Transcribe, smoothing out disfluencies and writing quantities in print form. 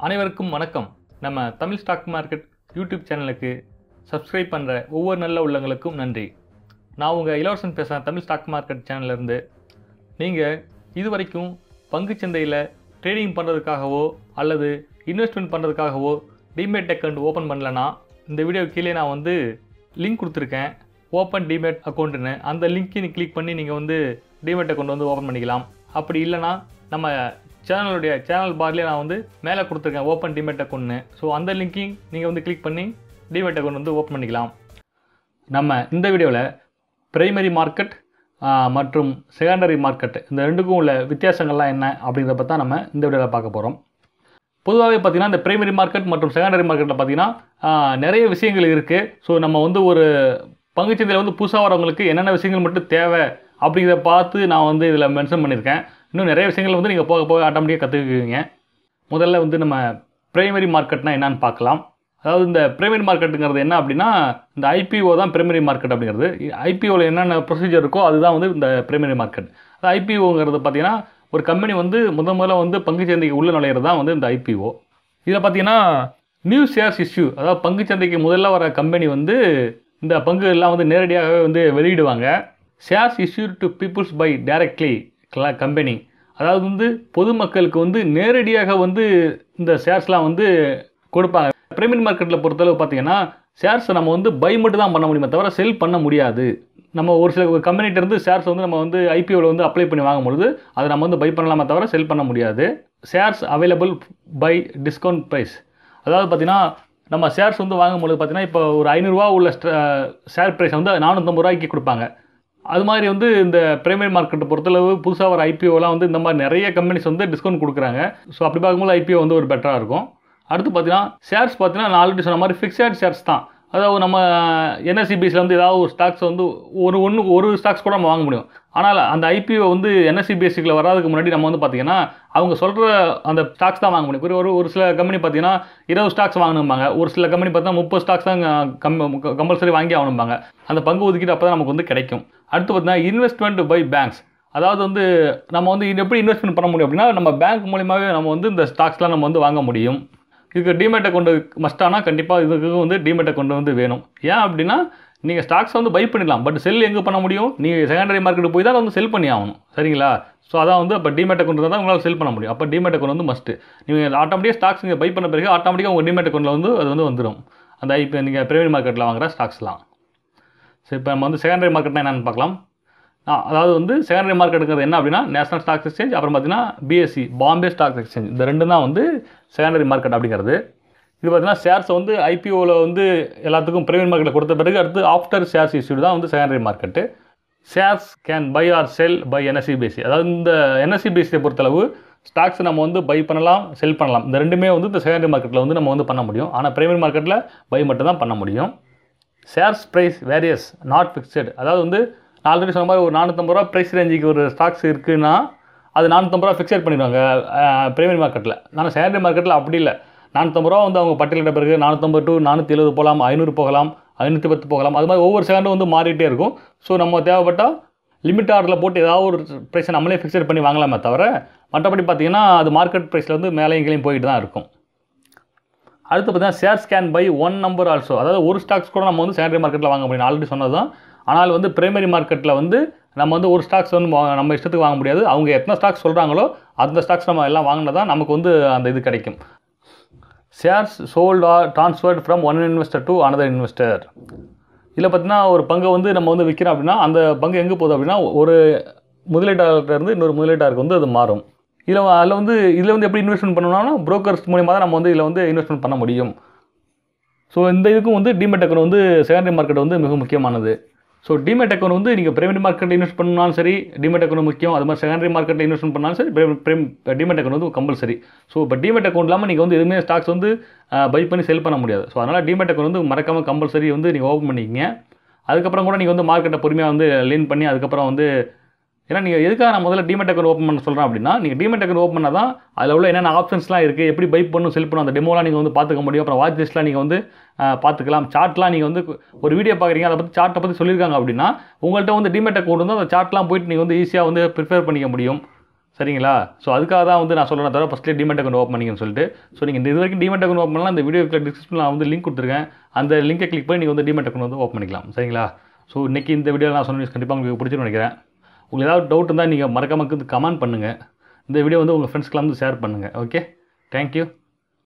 அனைவருக்கும் வணக்கம். நம்ம தமிழ் ஸ்டாக் மார்க்கெட் யூடியூப் சேனலுக்கு சப்ஸ்கிரைப் பண்ணுற ஒவ்வொரு நல்ல உள்ளங்களுக்கும் நன்றி. நான் உங்கள் இளவரசன் பேசுகிறேன் தமிழ் ஸ்டாக் மார்க்கெட் சேனல்லேருந்து. நீங்கள் இது வரைக்கும் பங்குச்சந்தையில் ட்ரேடிங் பண்ணுறதுக்காகவோ அல்லது இன்வெஸ்ட்மெண்ட் பண்ணுறதுக்காகவோ டிமேட் அக்கௌண்ட் ஓப்பன் பண்ணலன்னா இந்த வீடியோ கீழே நான் லிங்க் கொடுத்துருக்கேன், ஓப்பன் டிமேட் அக்கௌண்ட்டுன்னு. அந்த லிங்க்கை கிளிக் பண்ணி நீங்கள் டிமேட் அக்கௌண்ட் ஓப்பன் பண்ணிக்கலாம். அப்படி இல்லைனா நம்ம சேனல் பார்லேயே நான் மேலே கொடுத்துருக்கேன் ஓப்பன் டிமேட் அக்கௌண்ட்னு. ஸோ அந்த லிங்க்கையும் நீங்கள் கிளிக் பண்ணி டிமேட் அக்கௌண்ட் ஓப்பன் பண்ணிக்கலாம். நம்ம இந்த வீடியோவில் பிரைமரி மார்க்கெட் மற்றும் செகண்டரி மார்க்கெட் இந்த ரெண்டுக்கும் உள்ள வித்தியாசங்கள்லாம் என்ன அப்படிங்கிறத பற்றி நம்ம இந்த வீடியோவில் பார்க்க போகிறோம். பொதுவாகவே பார்த்திங்கன்னா இந்த பிரைமரி மார்க்கெட் மற்றும் செகண்டரி மார்க்கெட்டில் பார்த்திங்கன்னா நிறைய விஷயங்கள் இருக்குது. ஸோ நம்ம ஒரு பங்குச்சந்தையில் புதுசாக வரவங்களுக்கு என்னென்ன விஷயங்கள் மட்டும் தேவை அப்படிங்கிறத பார்த்து நான் இதில் மென்ஷன் பண்ணியிருக்கேன். இன்னும் நிறைய விஷயங்கள் நீங்கள் போக போக ஆட்டோமேட்டிக்காக கற்றுக்குவீங்க. முதல்ல நம்ம பிரைமரி மார்க்கெட்னால் என்னன்னு பார்க்கலாம். அதாவது இந்த பிரைமரி மார்க்கெட்டுங்கிறது என்ன அப்படின்னா, இந்த ஐபிஓ தான் பிரைமரி மார்க்கெட் அப்படிங்கிறது. ஐபிஓவில் என்னென்ன ப்ரொசீஜர் இருக்கோ அதுதான் இந்த பிரைமரி மார்க்கெட். அது ஐபிஓங்கிறது பார்த்திங்கன்னா ஒரு கம்பெனி முதல்ல பங்குச்சந்தைக்கு உள்ள நுழையிறது தான் இந்த ஐபிஓ. இதில் பார்த்திங்கன்னா நியூ ஷேர்ஸ் இஷ்யூ, அதாவது பங்குச்சந்தைக்கு முதல்ல வர கம்பெனி இந்த பங்கு எல்லாம் நேரடியாகவே வெளியிடுவாங்க. Shares issue to peoples by directly company, அதாவது பொதுமக்களுக்கு நேரடியாக இந்த ஷேர்ஸ்லாம் கொடுப்பாங்க. பிரைமரி மார்க்கெட்டில் பொறுத்தளவு பார்த்திங்கன்னா ஷேர்ஸை நம்ம பை மட்டும் தான் பண்ண முடியுமே தவிர செல் பண்ண முடியாது. நம்ம ஒரு சில கம்பெனிகிட்டேருந்து ஷேர்ஸ் நம்ம ஐபிஓவில் அப்ளை பண்ணி வாங்கும்பொழுது அதை நம்ம பை பண்ணலாமே தவிர செல் பண்ண முடியாது. Shares available by discount price, அதாவது பார்த்திங்கன்னா நம்ம ஷேர்ஸ் வாங்கும்பொழுது பார்த்திங்கன்னா இப்போ ஒரு 500 ரூபா உள்ள ஷேர் ப்ரைஸ் 450 ரூபாய்க்கு கொடுப்பாங்க. அது மாதிரி இந்த பிரைமரி மார்க்கெட்டை பொறுத்தளவு புதுசாக வர ஐபிஓலாம் இந்த மாதிரி நிறைய கம்பெனிஸ் டிஸ்கவுண்ட் கொடுக்குறாங்க. ஸோ அப்படி பார்க்கும்போது ஐபிஓ ஒரு பெட்டராக இருக்கும். அடுத்து பார்த்தீங்கன்னா ஷேர்ஸ் பார்த்தீங்கன்னா நான் ஆல்ரெடி சொன்ன மாதிரி ஃபிக்ஸட் ஷேர்ஸ் தான். அதாவது நம்ம என்எஸ்சிபிஎஸ்சில் ஏதாவது ஒரு ஸ்டாக்ஸ் ஒரு ஸ்டாக்ஸ் கூட நம்ம வாங்க முடியும். ஆனால் அந்த ஐபிஓ என்எஸ்சிபிஎஸ்சியில் வராதுக்கு முன்னாடி நம்ம பார்த்திங்கன்னா அவங்க சொல்கிற அந்த ஸ்டாக்ஸ் தான் வாங்க முடியும். ஒரு சில கம்பெனி பார்த்திங்கன்னா 20 ஸ்டாக்ஸ் வாங்கணும்பாங்க. ஒரு சில கம்பெனி பார்த்தீங்கன்னா 30 ஸ்டாக்ஸ் தான் கம்பல்சரி வாங்கி ஆகணும்பாங்க. அந்த பங்கு ஒதுக்கிட்டு அப்போ தான் நமக்கு கிடைக்கும். அடுத்து பார்த்தீங்கன்னா இன்வெஸ்ட்மெண்ட் பை பேங்க்ஸ், அதாவது நம்ம எப்படி இன்வெஸ்ட்மெண்ட் பண்ண முடியும் அப்படின்னா நம்ம பேங்க் மூலியமாகவே நம்ம இந்த ஸ்டாக்ஸ்லாம் நம்ம வாங்க முடியும். இதுக்கு டிமேட் அக்கௌண்ட் மஸ்டானா கண்டிப்பாக இதுக்கு டிமேட் அக்கௌண்ட் வேணும். ஏன் அப்படின்னா நீங்கள் ஸ்டாக்ஸ் பை பண்ணிடலாம், பட் செல் எங்கே பண்ண முடியும்? நீங்கள் செகண்டரி மார்க்கெட்டுக்கு போய் தான் செல் பண்ணி ஆகணும், சரிங்களா? ஸோ அதான் அப்போ டிமேட் அக்கௌண்ட் தான் உங்களால் செல் பண்ண முடியும். அப்போ டிமேட் அக்கௌண்ட் மஸ்ட்டு. நீங்கள் ஆட்டோமேட்டிக்காக ஸ்டாக்ஸ் நீங்கள் பை பண்ண பிறகு ஆட்டோமேட்டிக்காக உங்கள் டிமேட் அக்கௌண்ட்டில் அது வந்துடும். அந்த இப்போ நீங்கள் பிரைமரி மார்க்கெட்டில் வாங்குகிற ஸ்டாக்ஸ்லாம். ஸோ இப்போ நம்ம செகண்டரி மார்க்கெட்னா என்னென்னு பார்க்கலாம். அதாவது செகண்டரி மார்க்கெட்டுங்கிறது என்ன அப்படின்னா நேஷனல் ஸ்டாக் எக்ஸ்சேஞ்ச், அப்புறம் பார்த்தீங்கன்னா பிஎஸ்சி பாம்பே ஸ்டாக் எக்ஸ்சேஞ்ச், இந்த ரெண்டு தான் செகண்டரி மார்க்கெட் அப்படிங்கிறது. இது பார்த்தீங்கன்னா ஷேர்ஸ் ஐபிஓவில் எல்லாத்துக்கும் பிரைமரி மார்க்கெட்டில் கொடுத்த பிறகு அடுத்து ஆஃப்டர் ஷேர்ஸ் இஷ்யூ தான் secondary market. Shares can buy or sell by NSE BSE, அதாவது இந்த என்எஸ்சிபிஎஸ்சியை பொறுத்தளவு ஸ்டாக்ஸ் நம்ம பை பண்ணலாம், செல் பண்ணலாம். இந்த ரெண்டுமே இந்த செகண்டரி மார்க்கெட்டில் நம்ம பண்ண முடியும். ஆனால் பிரைமரி மார்க்கெட்டில் பை மட்டும் தான் பண்ண முடியும். Shares price varies not fixed, அதாவது நான் ஆல்ரெடி சொன்ன மாதிரி ஒரு 450 ரூபா ப்ரைஸ் ரேஞ்சுக்கு ஒரு ஸ்டாக்ஸ் இருக்குன்னா அது 450 ரூபா ஃபிக்ஸட் பண்ணிடுவாங்க பிரைமரி மார்க்கெட்டில். ஆனால் செகண்டரி மார்க்கெட்டில் அப்படி இல்லை. 450 ரூபா அவங்க பட்டியலிட்ட பிறகு 450 to 470 போகலாம், 500 போகலாம், 510 போகலாம். அது மாதிரி ஒவ்வொரு செகண்டும் மாறிட்டே இருக்கும். ஸோ நம்ம தேவைப்பட்டால் லிமிட் ஆர்டரில் போட்டு ஏதாவது ஒரு ப்ரைஸை நம்மளே ஃபிக்ஸட் பண்ணி வாங்கலாமே தவிர மற்றபடி பார்த்திங்கன்னா அது மார்க்கெட் ப்ரைஸில் மேலேயும் கீழேயும் போயிட்டு தான் இருக்கும். அடுத்து பார்த்தீங்கன்னா shares can by one number also, அதாவது ஒரு ஸ்டாக்ஸ் கூட நம்ம செகண்டரி மார்க்கெட்டில் வாங்க முடியும், ஆல்ரெடி சொன்னது தான். ஆனால் பிரைமரி மார்க்கெட்டில் நம்ம ஒரு ஸ்டாக்ஸ் நம்ம இஷ்டத்துக்கு வாங்க முடியாது. அவங்க எத்தனை ஸ்டாக்ஸ் சொல்கிறாங்களோ அந்த ஸ்டாக்ஸ் நம்ம எல்லாம் வாங்கினா தான் நமக்கு அந்த இது கிடைக்கும். Shares sold or transferred from one investor to another investor. இதில் பார்த்தீங்கன்னா ஒரு பங்கை நம்ம விற்கிறோம் அப்படின்னா அந்த பங்கு எங்கே போகுது அப்படின்னா ஒரு முதலீட்டாளர்கிட்டருந்து இன்னொரு முதலீட்டாளருக்கு அது மாறும். இதில் எப்படி இன்வெஸ்ட்மெண்ட் பண்ணணும்னா புரோக்கர்ஸ் மூலியமாக தான் நம்ம இதில் இன்வெஸ்ட்மெண்ட் பண்ண முடியும். ஸோ இந்த இதுக்கும் டிமேட் அக்கௌண்ட் செகண்டரி மார்க்கெட் மிக முக்கியமானது. ஸோ டிமேட் அக்கௌண்ட் நீங்கள் பிரைமரி மார்க்கெட்டில் இன்வெஸ்ட் பண்ணாலும் சரி டிமேட் அக்கௌண்ட் முக்கியம். அது மாதிரி செகண்டரி மார்க்கெட்டில் இன்வெஸ்ட்மெண்ட் பண்ணாலும் சரி டிமேட் அக்கௌண்ட் கம்பல்சரி. ஸோ இப்போ டிமேட் அக்கௌண்ட் இல்லாமல் நீங்கள் எதுவுமே ஸ்டாக்ஸ் பை பண்ணி செல் பண்ண முடியாது. ஸோ அதனால் டிமேட் அக்கௌண்ட் மறக்காமல் கம்பல்சரி நீங்கள் ஓப்பன் பண்ணிக்கிங்க. அதுக்கப்புறம் கூட நீங்கள் மார்க்கெட்டை பொறுமையாக லீன் பண்ணி அதுக்கப்புறம் ஏன்னா நீங்கள் எதுக்காக நான் முதல்ல டிமேட் அக்கௌண்ட் ஓப்பன் பண்ண சொல்கிறேன் அப்படின்னா நீங்கள் டிமேட் அக்கௌண்ட் ஓப்பன் பண்ணால் தான் அதில் உள்ள என்னென்ன ஆப்ஷன்ஸ்லாம் இருக்குது, எப்படி பை பண்ணணும் செல் பண்ணணும் அந்த டெமோலாம் நீங்கள் பார்த்துக்க முடியும். அப்புறம் வாட்ச் லிஸ்ட்லாம் நீங்கள் பார்த்துக்கலாம். சார்ட்லாம் நீங்கள் ஒரு வீடியோ பார்க்குறீங்க, அதை பற்றி சார்ட்டை பற்றி சொல்லியிருக்காங்க அப்படின்னா உங்கள்கிட்ட டிமேட் அக்கௌண்ட் அந்த சார்ட்லாம் போய்ட்டு நீங்கள் ஈஸியாக ப்ரிப்பேர் பண்ணிக்க முடியும். சரிங்களா? ஸோ அதுக்காக தான் வந்து நான் சொல்கிறேன் தவிர ஃபஸ்ட்லேயே டிமெட் அக்கௌண்ட் ஓப்பன் பண்ணிங்கன்னு சொல்லிட்டு. ஸோ நீங்கள் இது வரைக்கும் டிமெட் அக்கௌண்ட் ஓப்பன் பண்ணலாம். இந்த வீடியோ டிஸ்கிரிப்ஷனில் நான் வந்து லிங்க் கொடுத்துருக்கேன். அந்த லிங்கை கிளிக் பண்ணி நீங்கள் வந்து டிமெட் அக்கௌண்ட் வந்து ஓப்பன் பண்ணிக்கலாம். சரிங்களா? ஸோ இன்றைக்கி இந்த வீடியோவில் நான் சொன்ன நியூஸ் கண்டிப்பாக உங்களுக்கு பிடிச்சிருன்னு நினைக்கிறேன். உங்களுக்கு ஏதாவது டவுட் இருந்தால் நீங்கள் மறக்காம கமெண்ட் பண்ணுங்கள். இந்த வீடியோ வந்து உங்கள் ஃப்ரெண்ட்ஸ்க்கெலாம் வந்து ஷேர் பண்ணுங்கள். Okay, thank you.